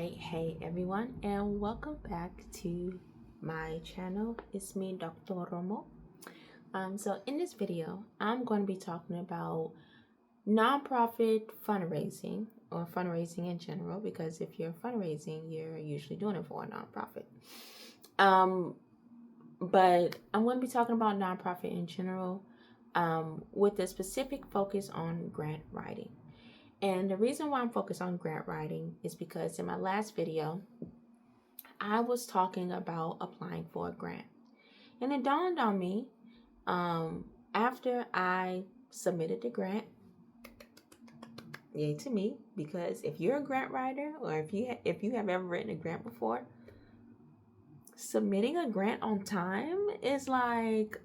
right, hey everyone, and welcome back to my channel. It's me, Dr. Romo. So in this video, I'm going to be talking about nonprofit fundraising or fundraising in general, because if you're fundraising, you're usually doing it for a nonprofit. But I'm going to be talking about nonprofit in general, with a specific focus on grant writing. And the reason why I'm focused on grant writing is because in my last video, I was talking about applying for a grant. And it dawned on me, after I submitted the grant, yay to me, because if you're a grant writer or if you have ever written a grant before, submitting a grant on time is like,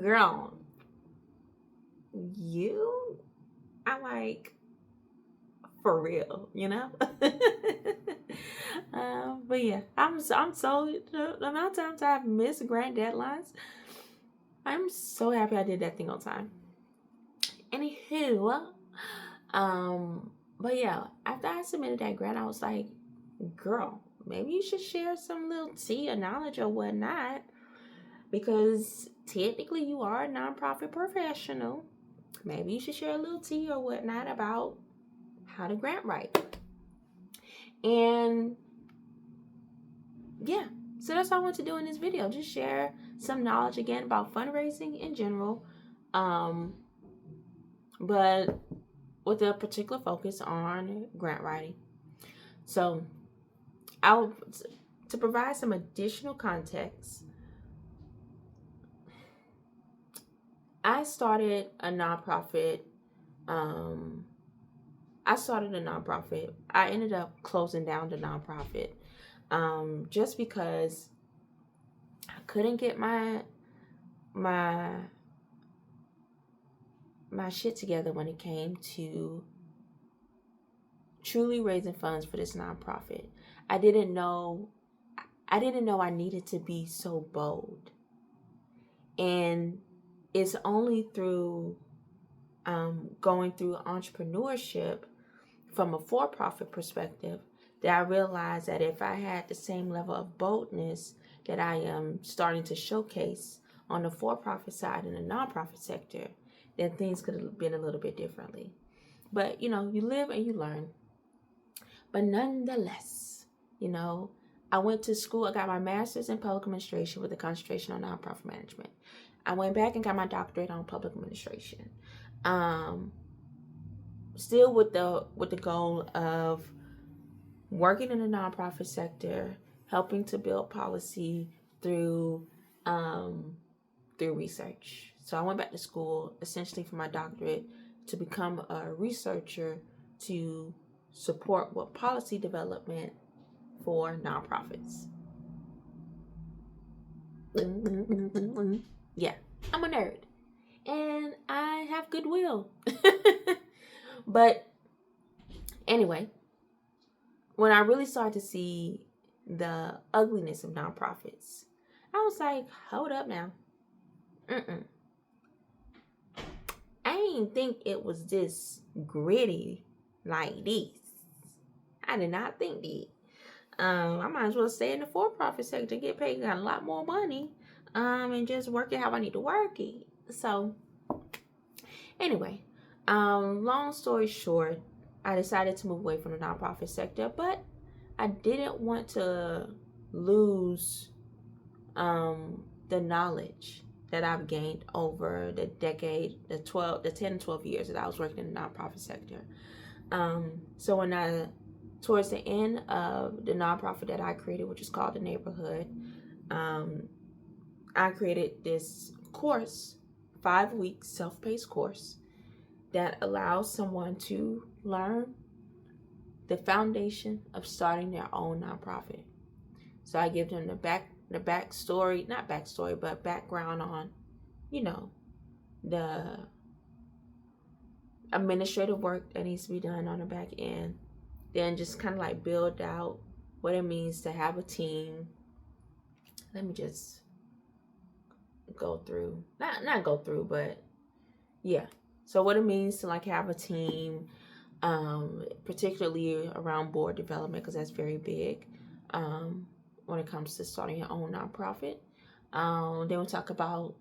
girl, I'm like, for real, but yeah, I'm so the amount of times I've missed grant deadlines, I'm so happy I did that thing on time. Anywho, but yeah, after I submitted that grant, I was like, girl, maybe you should share some little tea or knowledge or whatnot, because technically you are a nonprofit professional. Maybe you should share a little tea or whatnot about how to grant write. And yeah, so that's what I want to do in this video. Just share some knowledge again about fundraising in general, but with a particular focus on grant writing. So to provide some additional context, I started a nonprofit. I ended up closing down the nonprofit, just because I couldn't get my shit together when it came to truly raising funds for this nonprofit. I didn't know I needed to be so bold. And it's only through going through entrepreneurship from a for-profit perspective that I realized that if I had the same level of boldness that I am starting to showcase on the for-profit side in the nonprofit sector, then things could have been a little bit differently. But, you live and you learn. But nonetheless, I went to school. I got my master's in public administration with a concentration on nonprofit management. I went back and got my doctorate on public administration. Still with the goal of working in the nonprofit sector, helping to build policy through research. So I went back to school essentially for my doctorate to become a researcher to support what policy development for nonprofits. Yeah, I'm a nerd and I have goodwill. But anyway, when I really started to see the ugliness of nonprofits, I was like, hold up now. I didn't think it was this gritty like this. I did not think that. I might as well stay in the for-profit sector, get paid a lot more money, and just work it how I need to work it. So anyway, long story short, I decided to move away from the nonprofit sector, but I didn't want to lose the knowledge that I've gained over the decade, the 10 and 12 years that I was working in the nonprofit sector. So when towards the end of the nonprofit that I created, which is called The Neighborhood, I created this course, 5-week self-paced course that allows someone to learn the foundation of starting their own nonprofit. So I give them the backstory, not backstory, but background on, the administrative work that needs to be done on the back end. Then just kind of like build out what it means to have a team. Let me just go through, not go through, but yeah. So what it means to like have a team, particularly around board development, because that's very big when it comes to starting your own nonprofit. Then we'll talk about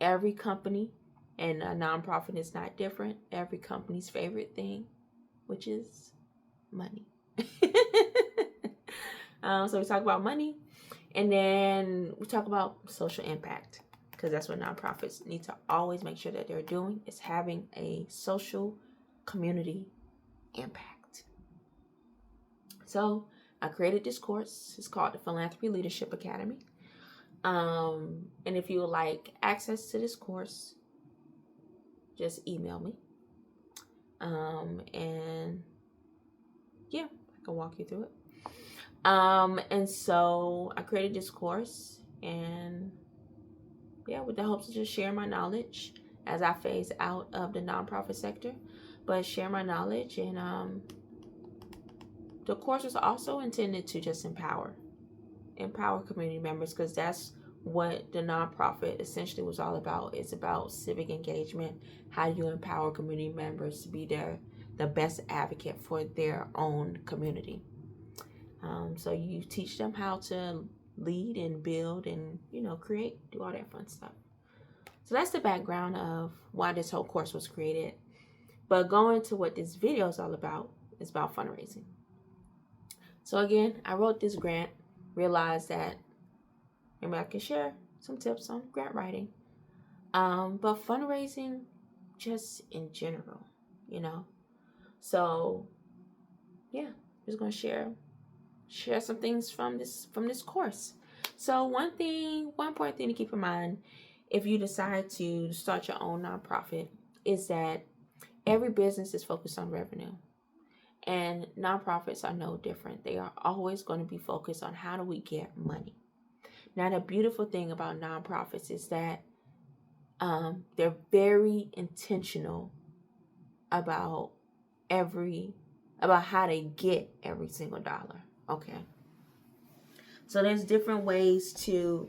every company, and a nonprofit is not different. Every company's favorite thing, which is money. So we talk about money, and then we talk about social impact, because that's what nonprofits need to always make sure that they're doing, is having a social community impact. So I created this course. It's called the Philanthropy Leadership Academy. And if you would like access to this course, just email me. And yeah, I can walk you through it. And so I created this course, and yeah, with the hopes of just share my knowledge as I phase out of the nonprofit sector, but share my knowledge. And the course is also intended to just empower community members, because that's what the nonprofit essentially was all about. It's about civic engagement. How do you empower community members to be the best advocate for their own community? So you teach them how to lead and build and, create, do all that fun stuff. So that's the background of why this whole course was created. But going to what this video is all about, is about fundraising. So again, I wrote this grant, realized that maybe I can share some tips on grant writing. But fundraising just in general, So yeah, I'm just gonna share some things from this course. So one important thing to keep in mind if you decide to start your own nonprofit is that every business is focused on revenue. And nonprofits are no different. They are always going to be focused on how do we get money. Now, the beautiful thing about nonprofits is that they're very intentional about how they get every single dollar. Okay. So there's different ways to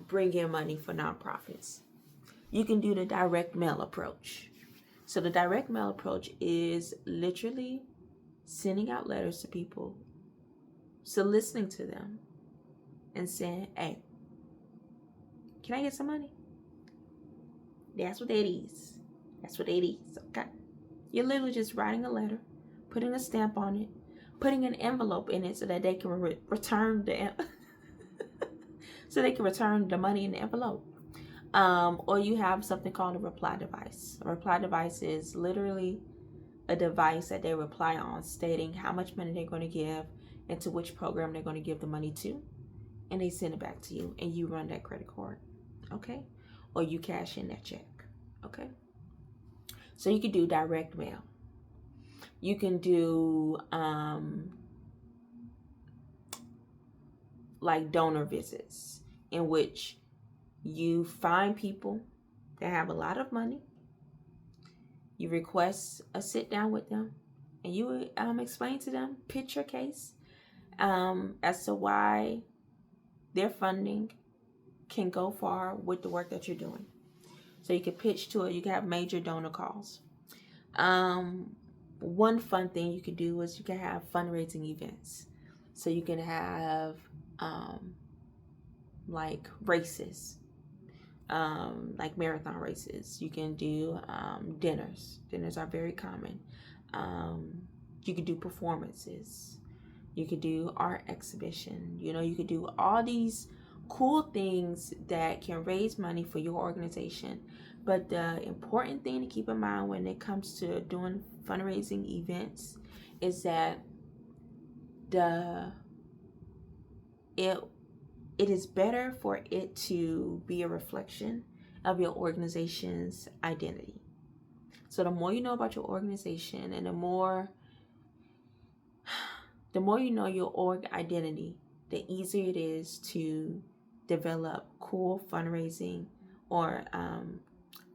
bring in money for nonprofits. You can do the direct mail approach. So the direct mail approach is literally sending out letters to people, soliciting to them, and saying, hey, can I get some money? That's what that is. Okay. You're literally just writing a letter, putting a stamp on it, putting an envelope in it so that they can return the money in the envelope. Or you have something called a reply device. A reply device is literally a device that they reply on, stating how much money they're going to give and to which program they're going to give the money to, and they send it back to you, and you run that credit card, okay? Or you cash in that check, okay? So you can do direct mail. You can do like donor visits, in which you find people that have a lot of money. You request a sit down with them, and you explain to them, pitch your case as to why their funding can go far with the work that you're doing. So you can pitch to it. You can have major donor calls. One fun thing you can do is you can have fundraising events. So you can have like races, like marathon races. You can do dinners. Dinners are very common. You can do performances. You could do art exhibition. You could do all these cool things that can raise money for your organization. But the important thing to keep in mind when it comes to doing fundraising events is that it is better for it to be a reflection of your organization's identity. So the more you know about your organization, and the more you know your org identity, the easier it is to develop cool fundraising or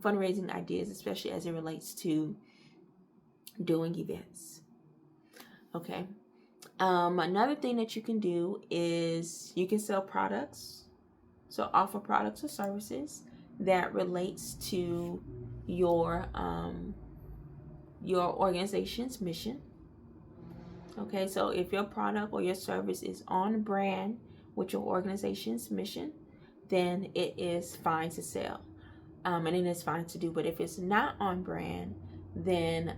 fundraising ideas, especially as it relates to doing events. Okay. Another thing that you can do is you can sell products. So offer products or services that relates to your your organization's mission. Okay, so if your product or your service is on brand with your organization's mission, then it is fine to sell. And it is fine to do. But if it's not on brand, then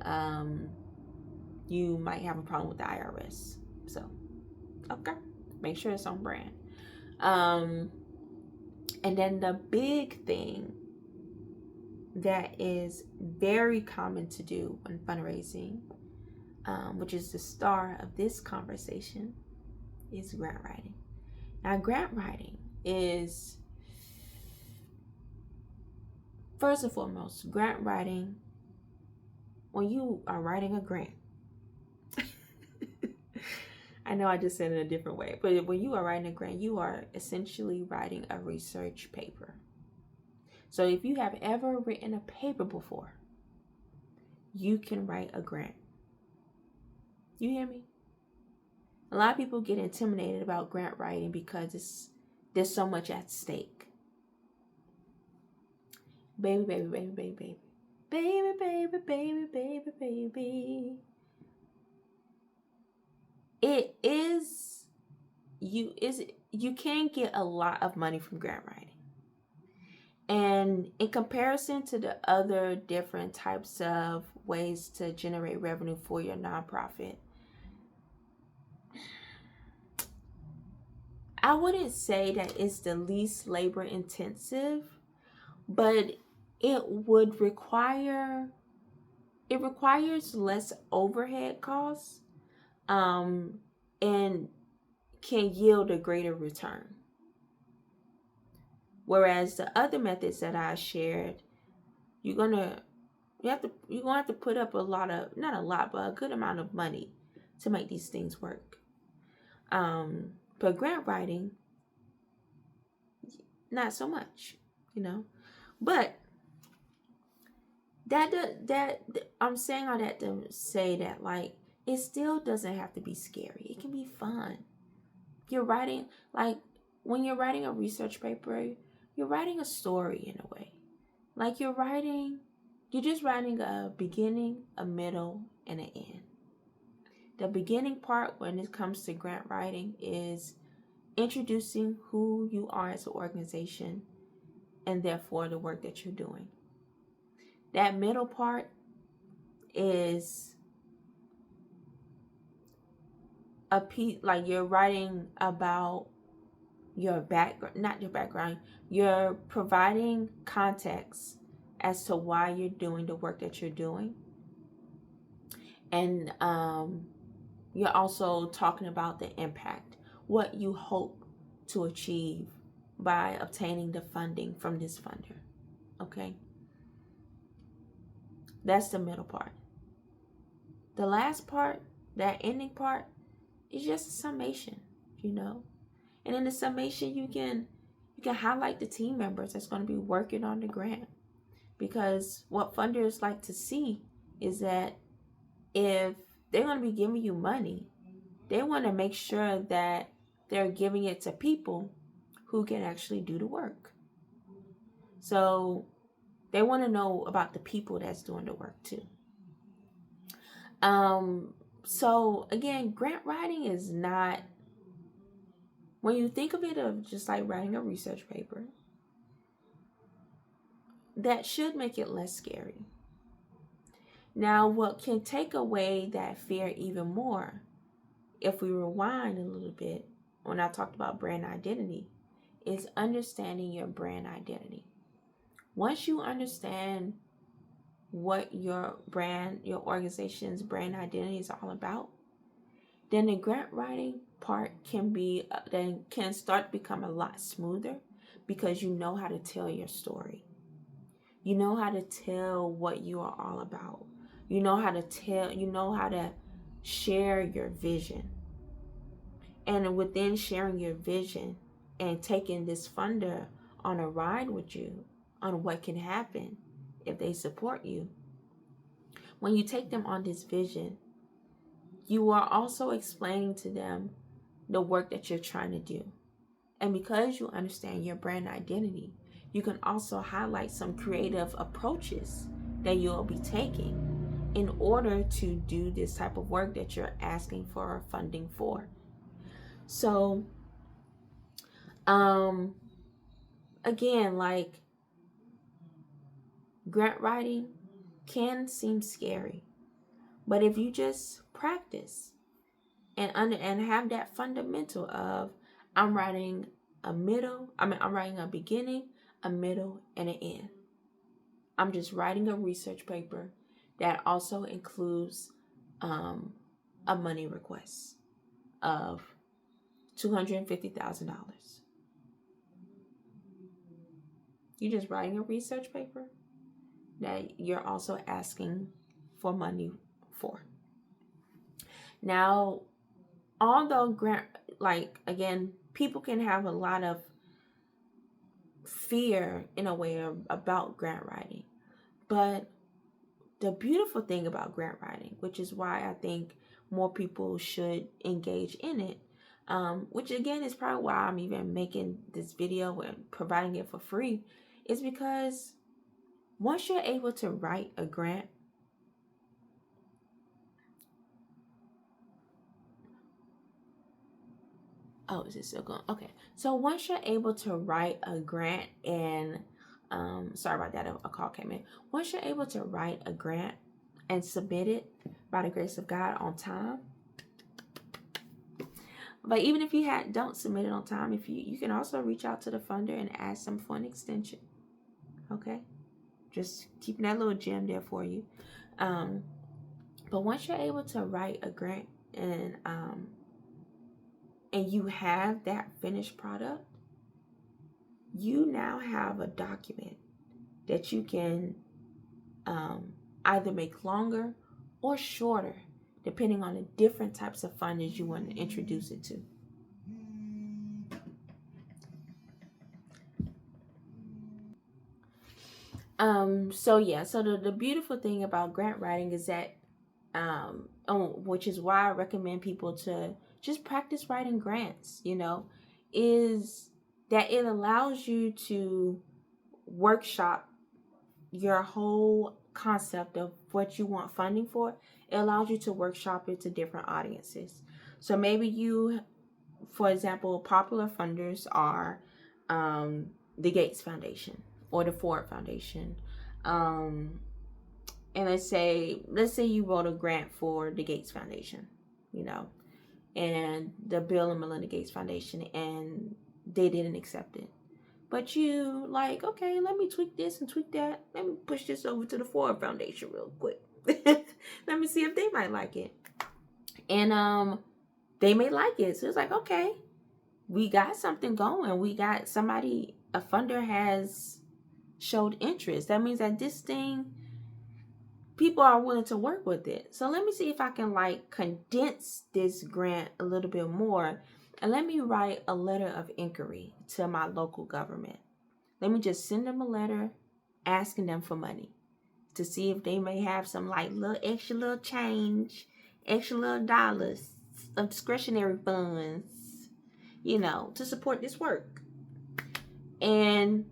you might have a problem with the IRS. So, okay, make sure it's on brand. And then the big thing that is very common to do when fundraising, which is the star of this conversation, is grant writing. Now, grant writing is, first and foremost, grant writing, when you are writing a grant, I know I just said it in a different way, but when you are writing a grant, you are essentially writing a research paper. So if you have ever written a paper before, you can write a grant. You hear me? A lot of people get intimidated about grant writing because there's so much at stake. Baby, baby, baby, baby, baby. Baby, baby, baby, baby, baby. You can get a lot of money from grant writing. And in comparison to the other different types of ways to generate revenue for your nonprofit, I wouldn't say that it's the least labor intensive, but it requires less overhead costs, and can yield a greater return. Whereas the other methods that I shared, you're gonna have to put up not a lot, but a good amount of money to make these things work. But grant writing, not so much, But that I'm saying all that to say that, like, it still doesn't have to be scary. It can be fun. You're writing, like, when you're writing a research paper, you're writing a story in a way. Like, you're just writing a beginning, a middle, and an end. The beginning part when it comes to grant writing is introducing who you are as an organization and therefore the work that you're doing. That middle part is a piece, like, you're writing about your background, not your background, you're providing context as to why you're doing the work that you're doing. And you're also talking about the impact, what you hope to achieve by obtaining the funding from this funder. Okay? That's the middle part. The last part, that ending part, is just a summation, And in the summation, you can highlight the team members that's going to be working on the grant. Because what funders like to see is that if they're going to be giving you money, they want to make sure that they're giving it to people who can actually do the work. So they want to know about the people that's doing the work too. So again, grant writing is not, when you think of it of just like writing a research paper, that should make it less scary. Now, what can take away that fear even more, if we rewind a little bit, when I talked about brand identity, is understanding your brand identity. Once you understand what your organization's brand identity is all about, then the grant writing part can start to become a lot smoother, because you know how to tell your story. You know how to tell what you are all about. You know how to share your vision. And within sharing your vision and taking this funder on a ride with you on what can happen if they support you, when you take them on this vision, you are also explaining to them the work that you're trying to do. And because you understand your brand identity, you can also highlight some creative approaches that you'll be taking in order to do this type of work that you're asking for funding for. So, again, like, grant writing can seem scary, but if you just practice and have that fundamental of, I'm writing I'm writing a beginning, a middle, and an end. I'm just writing a research paper that also includes a money request of $250,000. You're just writing a research paper that you're also asking for money for. Now, although again, people can have a lot of fear in a way about grant writing, but the beautiful thing about grant writing, which is why I think more people should engage in it, which again is probably why I'm even making this video and providing it for free, is because once you're able to write a grant, oh, is it still going? Okay. So once you're able to write a grant and, sorry about that, a call came in. Once you're able to write a grant and submit it by the grace of God on time, but even if you don't submit it on time, if you can also reach out to the funder and ask them for an extension. Okay. Just keeping that little gem there for you. But once you're able to write a grant and you have that finished product, you now have a document that you can either make longer or shorter, depending on the different types of funders you want to introduce it to. So the beautiful thing about grant writing is that, which is why I recommend people to just practice writing grants, is that it allows you to workshop your whole concept of what you want funding for. It allows you to workshop it to different audiences. So maybe for example, popular funders are the Gates Foundation or the Ford Foundation. And let's say you wrote a grant for the Gates Foundation, and the Bill and Melinda Gates Foundation, and they didn't accept it. But you like, okay, let me tweak this and tweak that. Let me push this over to the Ford Foundation real quick. Let me see if they might like it. And they may like it. So it's like, okay, we got something going. We got somebody, a funder has showed interest. That means that this thing, people are willing to work with it. So let me see if I can condense this grant a little bit more. And let me write a letter of inquiry to my local government. Let me just send them a letter asking them for money to see if they may have some little extra little change, extra little dollars of discretionary funds, to support this work. And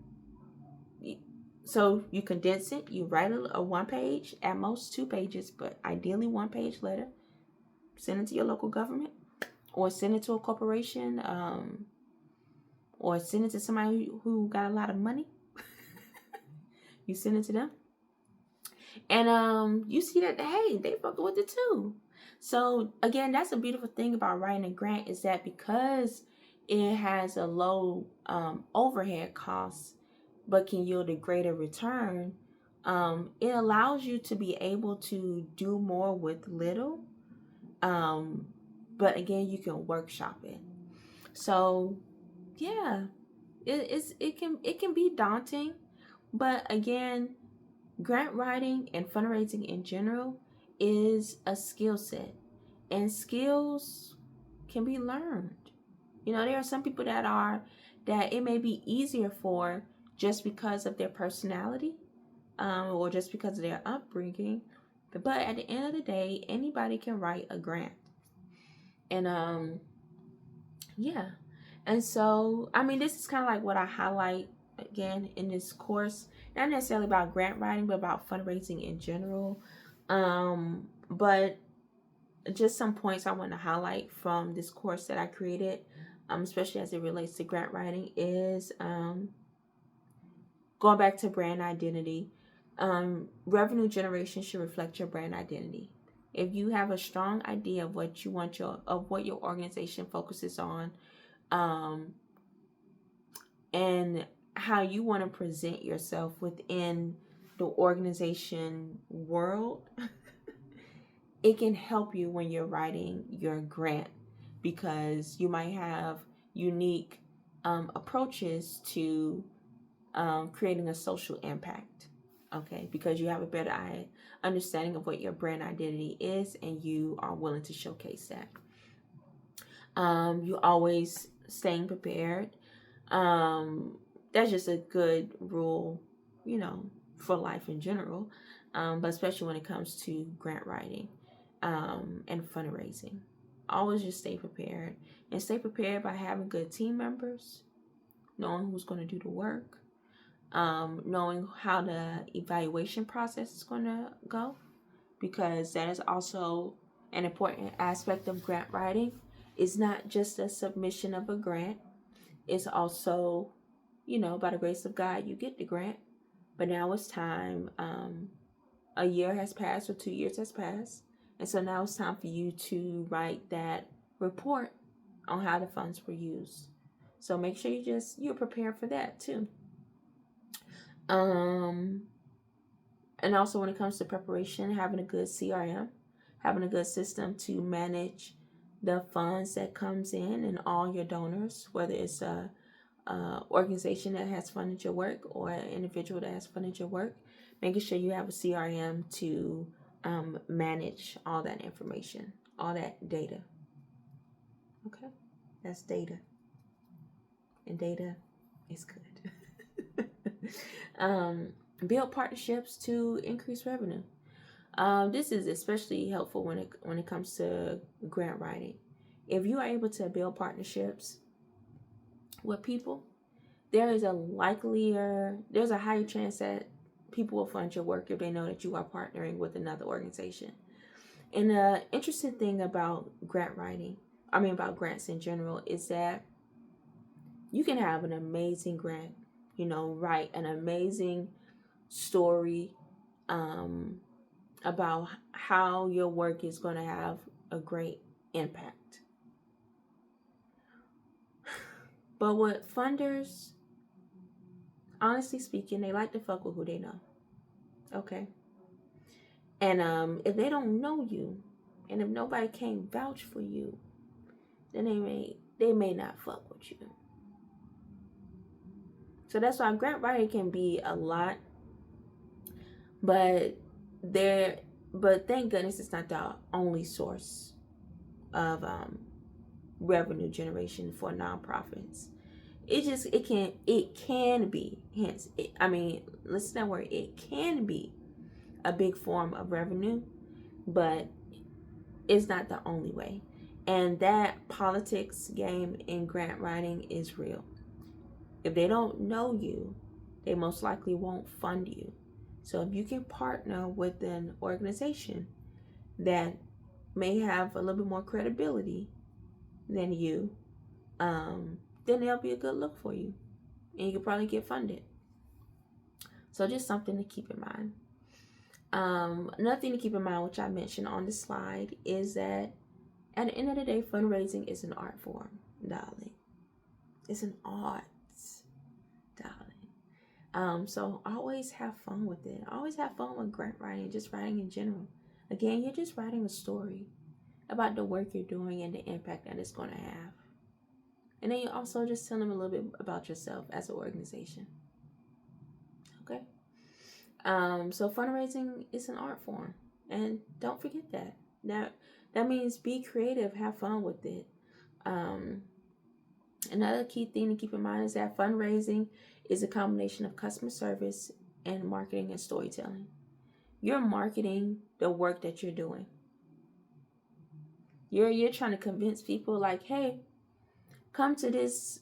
so you condense it, you write a 1 page, at most 2 pages, but ideally 1 page letter, send it to your local government, or send it to a corporation, or send it to somebody who got a lot of money. You send it to them. And you see that, hey, they fucking with it too. So again, that's a beautiful thing about writing a grant, is that because it has a low overhead cost, but can yield a greater return, it allows you to be able to do more with little. But again, you can workshop it. So yeah, it can be daunting, but again, grant writing and fundraising in general is a skill set, and skills can be learned. There are some people that it may be easier for just because of their personality, or just because of their upbringing. But at the end of the day, anybody can write a grant. And yeah. And so, this is kind of like what I highlight again in this course, not necessarily about grant writing, but about fundraising in general. But just some points I want to highlight from this course that I created, especially as it relates to grant writing, is going back to brand identity. Revenue generation should reflect your brand identity. If you have a strong idea of what you want what your organization focuses on, um, and how you want to present yourself within the organization world, it can help you when you're writing your grant, because you might have unique approaches to creating a social impact. Okay, because you have a better understanding of what your brand identity is, and you are willing to showcase that. You always staying prepared. That's just a good rule, for life in general, but especially when it comes to grant writing and fundraising. Always just stay prepared, and stay prepared by having good team members, knowing who's going to do the work, knowing how the evaluation process is going to go, because that is also an important aspect of grant writing. It's not just a submission of a grant. It's also, by the grace of God, you get the grant, but now it's time. A year has passed or 2 years has passed, and so now it's time for you to write that report on how the funds were used. So make sure you're prepared for that too. And also, when it comes to preparation, having a good CRM, having a good system to manage the funds that comes in and all your donors, whether it's a organization that has funded your work or an individual that has funded your work, making sure you have a CRM to manage all that information, all that data. Okay, that's data, and data is good. Build partnerships to increase revenue. This is especially helpful when it comes to grant writing. If you are able to build partnerships with people, there's a higher chance that people will fund your work if they know that you are partnering with another organization. And the interesting thing about about grants in general, is that you can have an amazing grant, write an amazing story about how your work is going to have a great impact. But with funders, honestly speaking, they like to fuck with who they know. Okay? And if they don't know you, and if nobody can vouch for you, then they may not fuck with you. So that's why grant writing can be a lot, but thank goodness it's not the only source of revenue generation for nonprofits. It can be, listen to that word, it can be a big form of revenue, but it's not the only way. And that politics game in grant writing is real. If they don't know you, they most likely won't fund you. So if you can partner with an organization that may have a little bit more credibility than you, then they'll be a good look for you, and you can probably get funded. So just something to keep in mind. Another thing to keep in mind, which I mentioned on the slide, is that at the end of the day, fundraising is an art form, darling. It's an art, darling. So always have fun with it. Always have fun with grant writing, just writing in general. Again, you're just writing a story about the work you're doing and the impact that it's going to have. And then you also just tell them a little bit about yourself as an organization. Okay? So fundraising is an art form. And don't forget that. That means be creative, have fun with it. Another key thing to keep in mind is that fundraising is a combination of customer service and marketing and storytelling. You're marketing the work that you're doing. You're trying to convince people, like, hey, come to this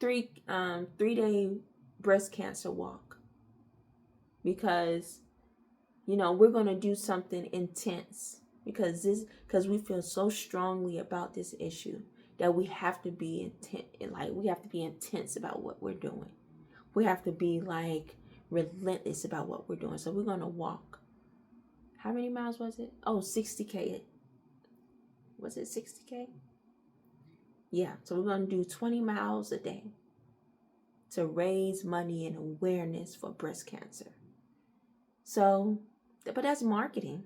3-day breast cancer walk, because we're going to do something intense because we feel so strongly about this issue that we have to be we have to be intense about what we're doing. We have to be like relentless about what we're doing. So we're going to walk. How many miles was it? Oh, 60K. Was it 60K? Yeah. So we're going to do 20 miles a day to raise money and awareness for breast cancer. So, but that's marketing,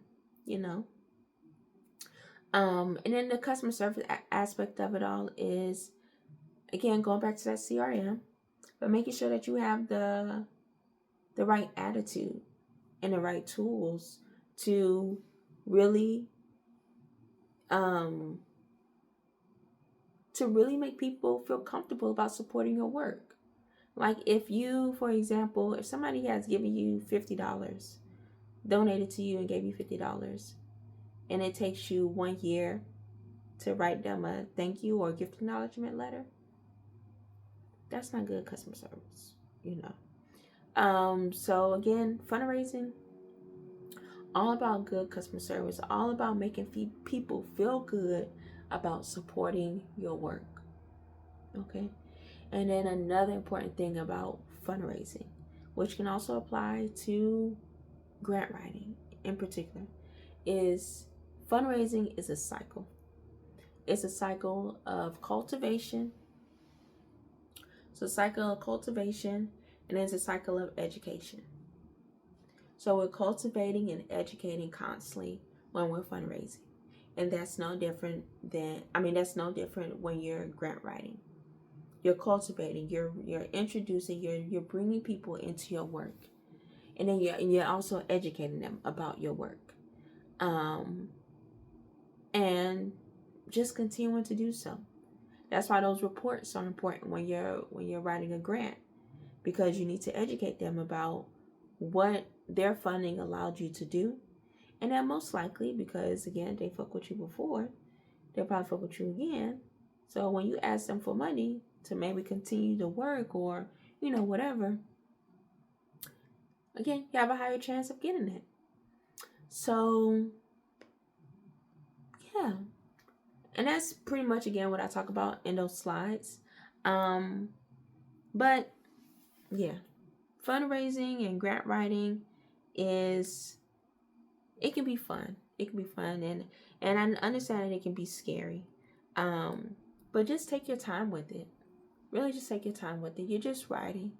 And then the customer service aspect of it all is, again, going back to that CRM, but making sure that you have the right attitude and the right tools to really make people feel comfortable about supporting your work. Like if you, for example, if somebody has given you $50, donated to you and gave you $50, and it takes you 1 year to write them a thank you or gift acknowledgement letter, that's not good customer service, So again, fundraising, all about good customer service, all about making people feel good about supporting your work. Okay. And then another important thing about fundraising, which can also apply to grant writing in particular, is fundraising is a cycle. It's a cycle of cultivation. It's a cycle of cultivation, and it's a cycle of education. So we're cultivating and educating constantly when we're fundraising. And that's no different when you're grant writing. You're cultivating, you're introducing, you're bringing people into your work. And then you're also educating them about your work. And just continuing to do so. That's why those reports are important when you're writing a grant, because you need to educate them about what their funding allowed you to do. And then most likely, because again, they fuck with you before, they'll probably fuck with you again. So when you ask them for money to maybe continue the work or, whatever, again, you have a higher chance of getting it. So, yeah. And that's pretty much, again, what I talk about in those slides. But, yeah. Fundraising and grant writing it can be fun. It can be fun, and I understand that it can be scary. But just take your time with it. Really just take your time with it. You're just writing.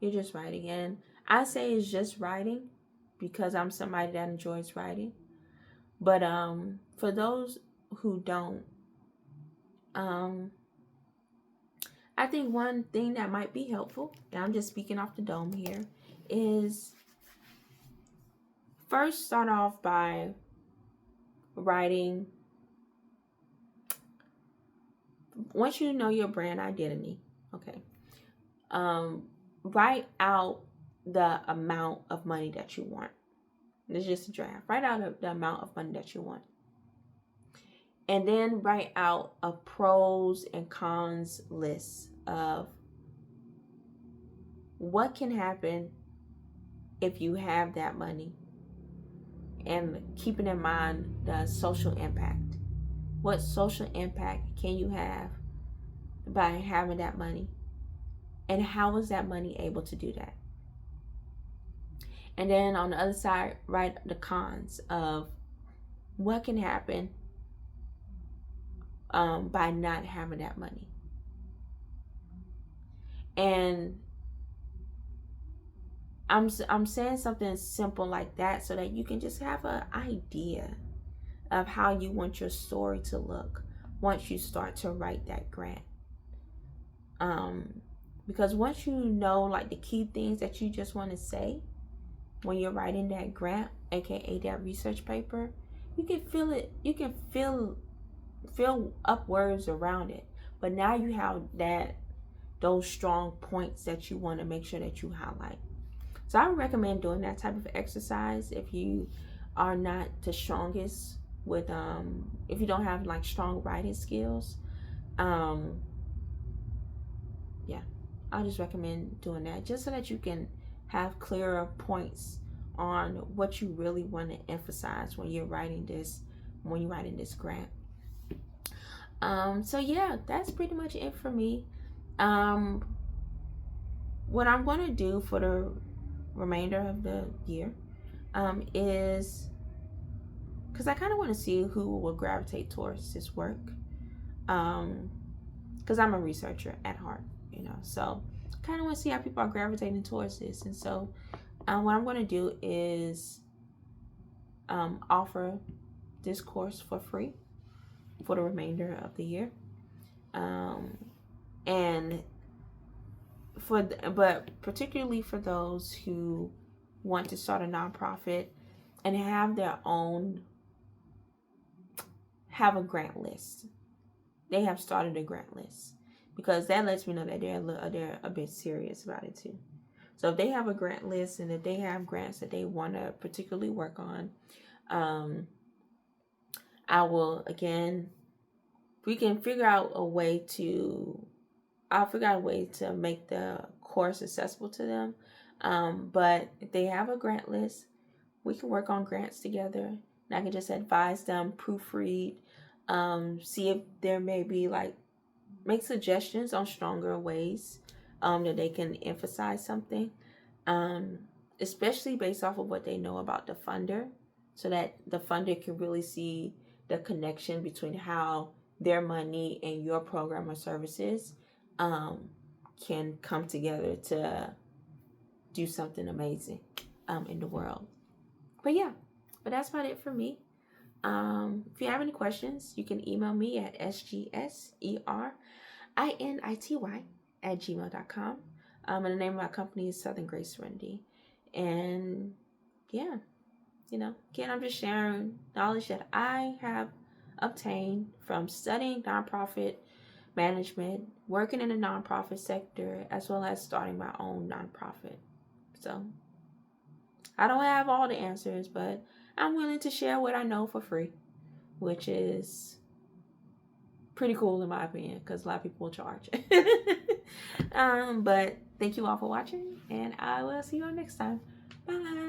And I say it's just writing because I'm somebody that enjoys writing. But for those who don't, I think one thing that might be helpful, and I'm just speaking off the dome here, is first start off by writing. Once you know your brand identity, okay, write out the amount of money that you want. It's just a draft. Write out the amount of money that you want. And then write out a pros and cons list of what can happen if you have that money, and keeping in mind the social impact. What social impact can you have by having that money? And how is that money able to do that? And then on the other side, write the cons of what can happen by not having that money. And I'm saying something simple like that so that you can just have an idea of how you want your story to look once you start to write that grant. Because once you know like the key things that you just want to say when you're writing that grant, aka that research paper, you can feel it. You can fill up words around it. But now you have those strong points that you want to make sure that you highlight. So I would recommend doing that type of exercise if you are not the strongest with if you don't have like strong writing skills. Yeah, I just recommend doing that just so that you can have clearer points on what you really want to emphasize when you're writing this grant. So yeah, that's pretty much it for me. What I'm going to do for the remainder of the year is, because I kind of want to see who will gravitate towards this work, because I'm a researcher at heart, so kind of want to see how people are gravitating towards this. And so what I'm going to do is offer this course for free for the remainder of the year, and but particularly for those who want to start a nonprofit and have a grant list. They have started a grant list, because that lets me know that they're a bit serious about it too. So if they have a grant list and if they have grants that they want to particularly work on, I will, again, I'll figure out a way to make the course accessible to them. But if they have a grant list, we can work on grants together, and I can just advise them, proofread, see if there may be make suggestions on stronger ways that they can emphasize something, especially based off of what they know about the funder, so that the funder can really see the connection between how their money and your program or services can come together to do something amazing in the world. But that's about it for me. If you have any questions, you can email me at sgseriniity@gmail.com. And the name of my company is Southern Grace Serenity. And again, I'm just sharing knowledge that I have obtained from studying nonprofit management, working in the nonprofit sector, as well as starting my own nonprofit. So I don't have all the answers, but I'm willing to share what I know for free, which is pretty cool in my opinion, because a lot of people will charge. But thank you all for watching, and I will see you all next time. Bye.